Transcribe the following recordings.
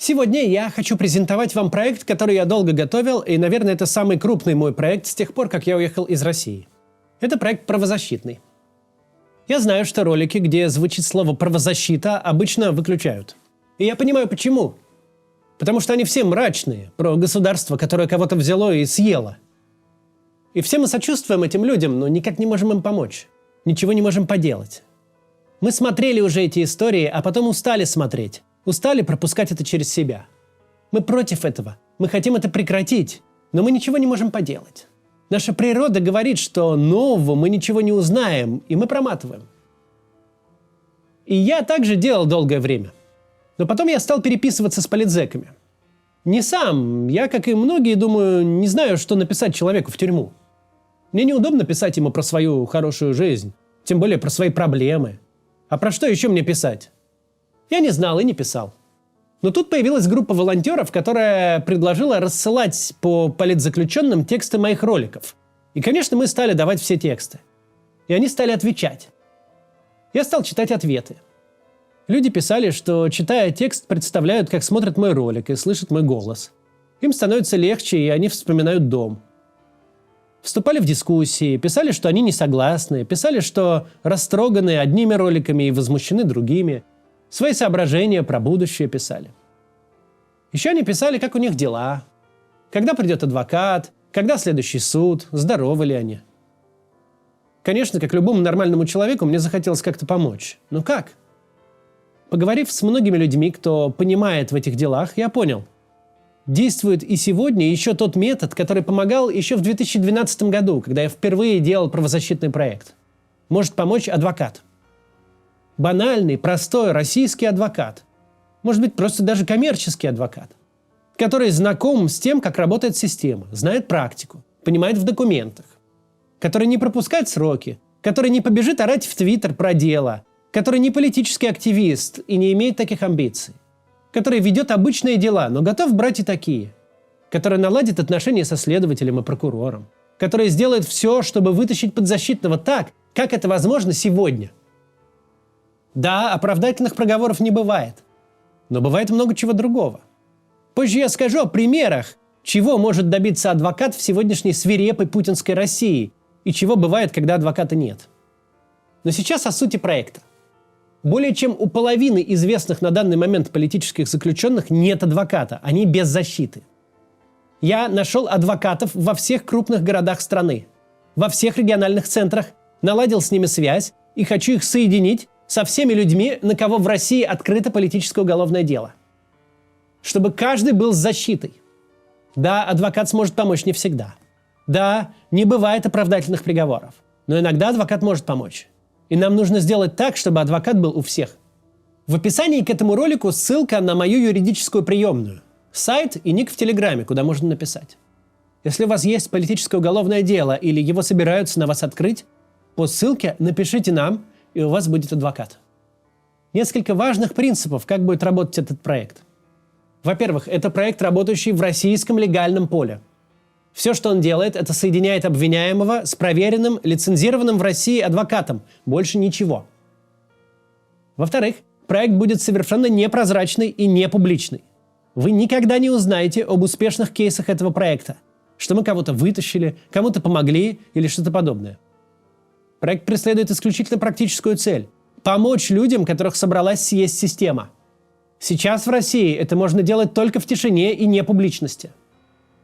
Сегодня я хочу презентовать вам проект, который я долго готовил, и, наверное, это самый крупный мой проект с тех пор, как я уехал из России. Это проект правозащитный. Я знаю, что ролики, где звучит слово «правозащита», обычно выключают. И я понимаю, почему. Потому что они все мрачные, про государство, которое кого-то взяло и съело. И все мы сочувствуем этим людям, но никак не можем им помочь. Ничего не можем поделать. Мы смотрели уже эти истории, а потом устали смотреть. Устали пропускать это через себя. Мы против этого. Мы хотим это прекратить, но мы ничего не можем поделать. Наша природа говорит, что нового мы ничего не узнаем, и мы проматываем. И я также делал долгое время. Но потом я стал переписываться с политзеками. Не сам. Я, как и многие, думаю, не знаю, что написать человеку в тюрьму. Мне неудобно писать ему про свою хорошую жизнь, тем более про свои проблемы. А про что еще мне писать? Я не знал и не писал. Но тут появилась группа волонтеров, которая предложила рассылать по политзаключенным тексты моих роликов. И, конечно, мы стали давать все тексты. И они стали отвечать. Я стал читать ответы. Люди писали, что, читая текст, представляют, как смотрят мой ролик и слышат мой голос. Им становится легче, и они вспоминают дом. Вступали в дискуссии, писали, что они не согласны, писали, что растроганы одними роликами и возмущены другими. Свои соображения про будущее писали. Еще они писали, как у них дела, когда придет адвокат, когда следующий суд, здоровы ли они. Конечно, как любому нормальному человеку, мне захотелось как-то помочь. Но как? Поговорив с многими людьми, кто понимает в этих делах, я понял. Действует и сегодня еще тот метод, который помогал еще в 2012 году, когда я впервые делал правозащитный проект. Может помочь адвокат. Банальный, простой российский адвокат. Может быть, просто даже коммерческий адвокат. Который знаком с тем, как работает система, знает практику, понимает в документах. Который не пропускает сроки, который не побежит орать в Твиттер про дело, который не политический активист и не имеет таких амбиций. Который ведет обычные дела, но готов брать и такие. Который наладит отношения со следователем и прокурором. Который сделает все, чтобы вытащить подзащитного так, как это возможно сегодня. Да, оправдательных проговоров не бывает. Но бывает много чего другого. Позже я скажу о примерах, чего может добиться адвокат в сегодняшней свирепой путинской России и чего бывает, когда адвоката нет. Но сейчас о сути проекта. Более чем у половины известных на данный момент политических заключенных нет адвоката, они без защиты. Я нашел адвокатов во всех крупных городах страны, во всех региональных центрах, наладил с ними связь и хочу их соединить со всеми людьми, на кого в России открыто политическое уголовное дело. Чтобы каждый был с защитой. Да, адвокат сможет помочь не всегда. Да, не бывает оправдательных приговоров. Но иногда адвокат может помочь. И нам нужно сделать так, чтобы адвокат был у всех. В описании к этому ролику ссылка на мою юридическую приемную. Сайт и ник в Телеграме, куда можно написать. Если у вас есть политическое уголовное дело или его собираются на вас открыть, по ссылке напишите нам, и у вас будет адвокат. Несколько важных принципов, как будет работать этот проект. Во-первых, это проект, работающий в российском легальном поле. Все, что он делает, это соединяет обвиняемого с проверенным, лицензированным в России адвокатом. Больше ничего. Во-вторых, проект будет совершенно непрозрачный и непубличный. Вы никогда не узнаете об успешных кейсах этого проекта, что мы кого-то вытащили, кому-то помогли или что-то подобное. Проект преследует исключительно практическую цель – помочь людям, которых собралась съесть система. Сейчас в России это можно делать только в тишине и непубличности.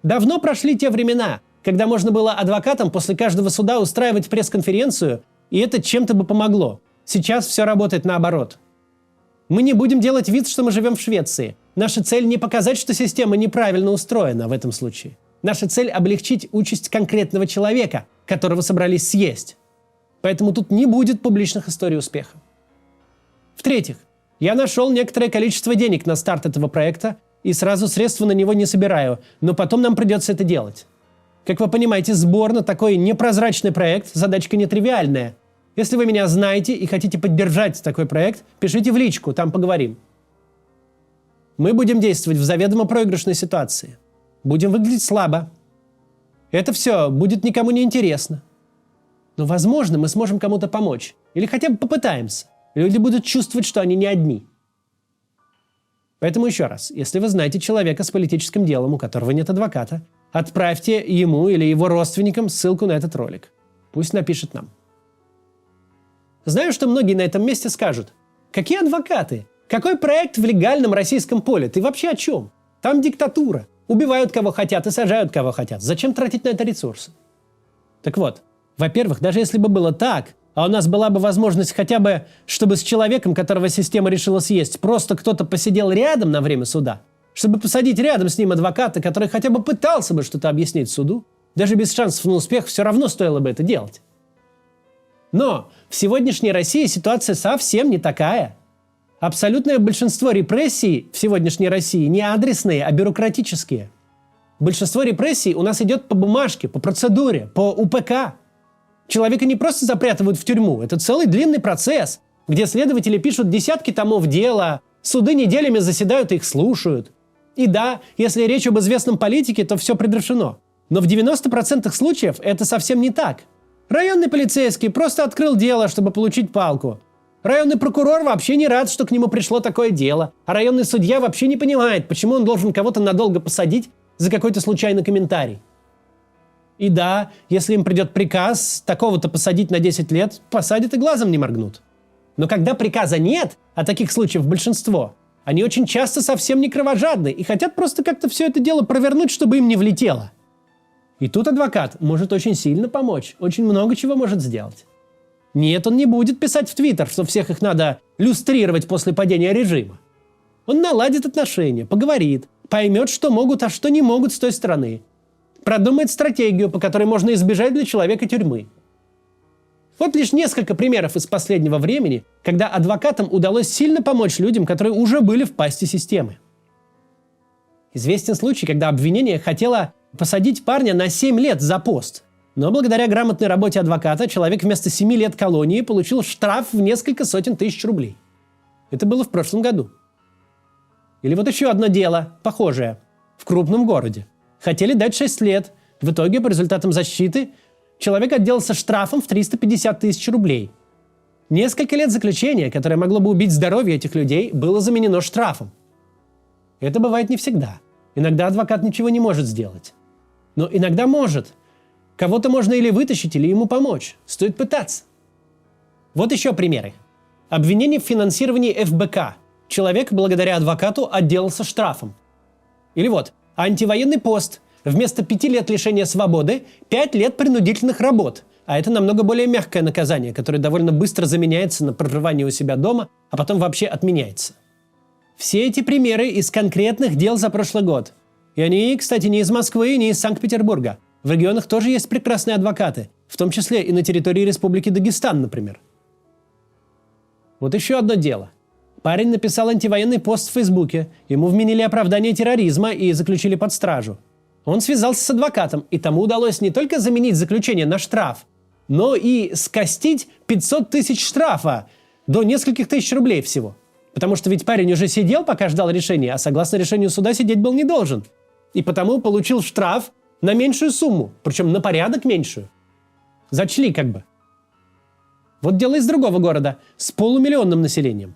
Давно прошли те времена, когда можно было адвокатам после каждого суда устраивать пресс-конференцию, и это чем-то бы помогло. Сейчас все работает наоборот. Мы не будем делать вид, что мы живем в Швеции. Наша цель не показать, что система неправильно устроена в этом случае. Наша цель – облегчить участь конкретного человека, которого собрались съесть. Поэтому тут не будет публичных историй успеха. В-третьих, я нашел некоторое количество денег на старт этого проекта и сразу средства на него не собираю, но потом нам придется это делать. Как вы понимаете, сбор на такой непрозрачный проект – задачка нетривиальная. Если вы меня знаете и хотите поддержать такой проект, пишите в личку, там поговорим. Мы будем действовать в заведомо проигрышной ситуации. Будем выглядеть слабо. Это все будет никому не интересно. Но, возможно, мы сможем кому-то помочь. Или хотя бы попытаемся. Люди будут чувствовать, что они не одни. Поэтому еще раз, если вы знаете человека с политическим делом, у которого нет адвоката, отправьте ему или его родственникам ссылку на этот ролик. Пусть напишет нам. Знаю, что многие на этом месте скажут: какие адвокаты? Какой проект в легальном российском поле? Ты вообще о чем? Там диктатура. Убивают кого хотят и сажают кого хотят. Зачем тратить на это ресурсы? Так вот, во-первых, даже если бы было так, а у нас была бы возможность хотя бы, чтобы с человеком, которого система решила съесть, просто кто-то посидел рядом на время суда, чтобы посадить рядом с ним адвоката, который хотя бы пытался бы что-то объяснить суду, даже без шансов на успех все равно стоило бы это делать. Но в сегодняшней России ситуация совсем не такая. Абсолютное большинство репрессий в сегодняшней России не адресные, а бюрократические. Большинство репрессий у нас идет по бумажке, по процедуре, по УПК. Человека не просто запрятывают в тюрьму, это целый длинный процесс, где следователи пишут десятки томов дела, суды неделями заседают и их слушают. И да, если речь об известном политике, то все предрешено. Но в 90% случаев это совсем не так. Районный полицейский просто открыл дело, чтобы получить палку. Районный прокурор вообще не рад, что к нему пришло такое дело. А районный судья вообще не понимает, почему он должен кого-то надолго посадить за какой-то случайный комментарий. И да, если им придет приказ такого-то посадить на 10 лет, посадят и глазом не моргнут. Но когда приказа нет, а таких случаев большинство, они очень часто совсем не кровожадны и хотят просто как-то все это дело провернуть, чтобы им не влетело. И тут адвокат может очень сильно помочь, очень много чего может сделать. Нет, он не будет писать в Твиттер, что всех их надо люстрировать после падения режима. Он наладит отношения, поговорит, поймет, что могут, а что не могут с той стороны. Продумает стратегию, по которой можно избежать для человека тюрьмы. Вот лишь несколько примеров из последнего времени, когда адвокатам удалось сильно помочь людям, которые уже были в пасти системы. Известен случай, когда обвинение хотело посадить парня на 7 лет за пост. Но благодаря грамотной работе адвоката человек вместо 7 лет колонии получил штраф в несколько сотен тысяч рублей. Это было в прошлом году. Или вот еще одно дело, похожее, в крупном городе. Хотели дать 6 лет. В итоге, по результатам защиты, человек отделался штрафом в 350 тысяч рублей. Несколько лет заключения, которое могло бы убить здоровье этих людей, было заменено штрафом. Это бывает не всегда. Иногда адвокат ничего не может сделать. Но иногда может. Кого-то можно или вытащить, или ему помочь. Стоит пытаться. Вот еще примеры. Обвинение в финансировании ФБК. Человек, благодаря адвокату, отделался штрафом. Или вот, антивоенный пост. Вместо 5 лет лишения свободы 5 лет принудительных работ. А это намного более мягкое наказание, которое довольно быстро заменяется на проживание у себя дома, а потом вообще отменяется. Все эти примеры из конкретных дел за прошлый год. И они, кстати, не из Москвы, не из Санкт-Петербурга. В регионах тоже есть прекрасные адвокаты, в том числе и на территории Республики Дагестан, например. Вот еще одно дело. Парень написал антивоенный пост в Фейсбуке, ему вменили оправдание терроризма и заключили под стражу. Он связался с адвокатом, и тому удалось не только заменить заключение на штраф, но и скостить 500 тысяч штрафа до нескольких тысяч рублей всего. Потому что ведь парень уже сидел, пока ждал решения, а согласно решению суда сидеть был не должен. И потому получил штраф на меньшую сумму, причем на порядок меньшую. Зачли как бы. Вот дело из другого города, с полумиллионным населением.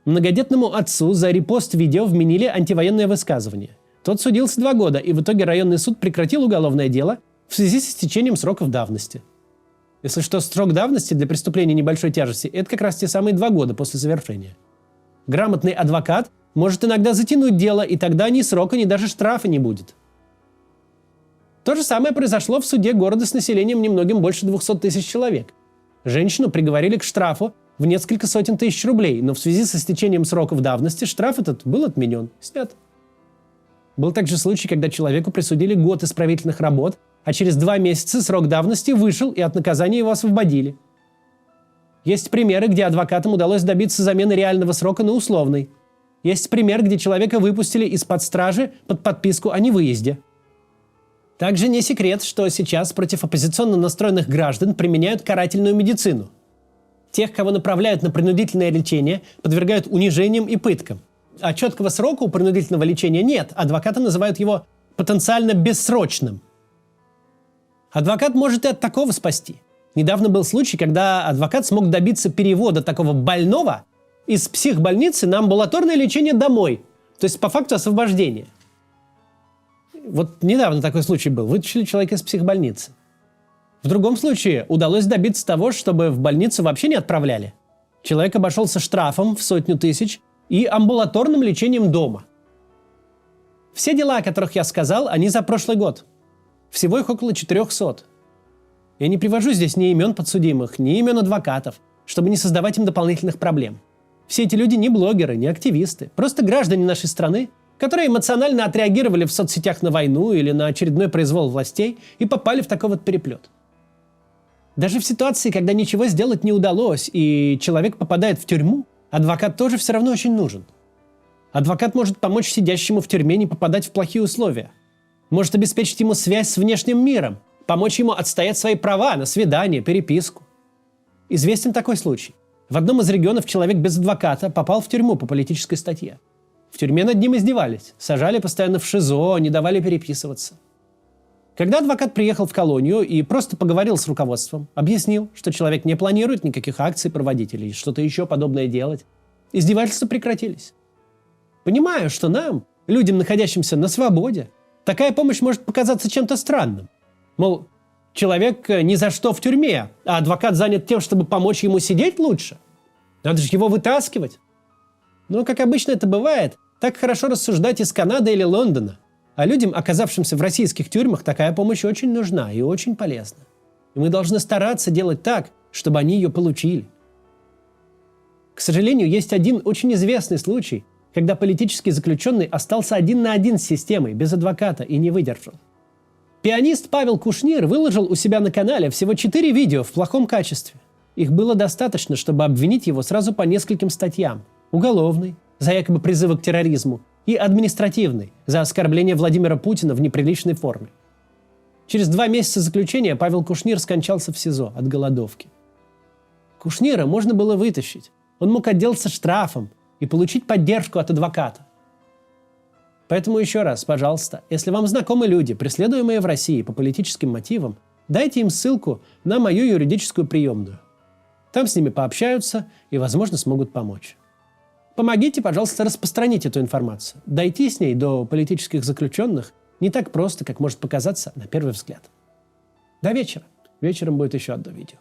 Многодетному отцу за репост видео вменили антивоенное высказывание. Тот судился 2 года, и в итоге районный суд прекратил уголовное дело в связи с истечением сроков давности. Если что, срок давности для преступления небольшой тяжести – это как раз те самые 2 года после совершения. Грамотный адвокат может иногда затянуть дело, и тогда ни срока, ни даже штрафа не будет. То же самое произошло в суде города с населением немногим больше 200 тысяч человек. Женщину приговорили к штрафу в несколько сотен тысяч рублей, но в связи с истечением сроков давности штраф этот был отменен, снят. Был также случай, когда человеку присудили год исправительных работ, а через 2 месяца срок давности вышел, и от наказания его освободили. Есть примеры, где адвокатам удалось добиться замены реального срока на условный. Есть пример, где человека выпустили из-под стражи под подписку о невыезде. Также не секрет, что сейчас против оппозиционно настроенных граждан применяют карательную медицину. Тех, кого направляют на принудительное лечение, подвергают унижениям и пыткам. А четкого срока у принудительного лечения нет, адвокаты называют его потенциально бессрочным. Адвокат может и от такого спасти. Недавно был случай, когда адвокат смог добиться перевода такого больного из психбольницы на амбулаторное лечение домой. То есть по факту освобождения. Вот недавно такой случай был. Вытащили человека из психбольницы. В другом случае удалось добиться того, чтобы в больницу вообще не отправляли. Человек обошелся штрафом в 100 000 и амбулаторным лечением дома. Все дела, о которых я сказал, они за прошлый год. Всего их около 400. Я не привожу здесь ни имен подсудимых, ни имен адвокатов, чтобы не создавать им дополнительных проблем. Все эти люди не блогеры, не активисты, просто граждане нашей страны, которые эмоционально отреагировали в соцсетях на войну или на очередной произвол властей и попали в такой вот переплет. Даже в ситуации, когда ничего сделать не удалось, и человек попадает в тюрьму, адвокат тоже все равно очень нужен. Адвокат может помочь сидящему в тюрьме не попадать в плохие условия. Может обеспечить ему связь с внешним миром, помочь ему отстоять свои права на свидание, переписку. Известен такой случай. В одном из регионов человек без адвоката попал в тюрьму по политической статье. В тюрьме над ним издевались, сажали постоянно в ШИЗО, не давали переписываться. Когда адвокат приехал в колонию и просто поговорил с руководством, объяснил, что человек не планирует никаких акций проводить или что-то еще подобное делать, издевательства прекратились. Понимаю, что нам, людям, находящимся на свободе, такая помощь может показаться чем-то странным. Мол, человек ни за что в тюрьме, а адвокат занят тем, чтобы помочь ему сидеть лучше. Надо же его вытаскивать. Но, как обычно это бывает, так хорошо рассуждать из Канады или Лондона. А людям, оказавшимся в российских тюрьмах, такая помощь очень нужна и очень полезна. И мы должны стараться делать так, чтобы они ее получили. К сожалению, есть один очень известный случай, когда политический заключенный остался один на один с системой, без адвоката, и не выдержал. Пианист Павел Кушнир выложил у себя на канале всего 4 видео в плохом качестве. Их было достаточно, чтобы обвинить его сразу по нескольким статьям. Уголовный, за якобы призывы к терроризму, и административный, за оскорбление Владимира Путина в неприличной форме. Через 2 месяца заключения Павел Кушнир скончался в СИЗО от голодовки. Кушнира можно было вытащить. Он мог отделаться штрафом и получить поддержку от адвоката. Поэтому еще раз, пожалуйста, если вам знакомы люди, преследуемые в России по политическим мотивам, дайте им ссылку на мою юридическую приемную. Там с ними пообщаются и, возможно, смогут помочь. Помогите, пожалуйста, распространить эту информацию. Дойти с ней до политических заключенных не так просто, как может показаться на первый взгляд. До вечера. Вечером будет еще одно видео.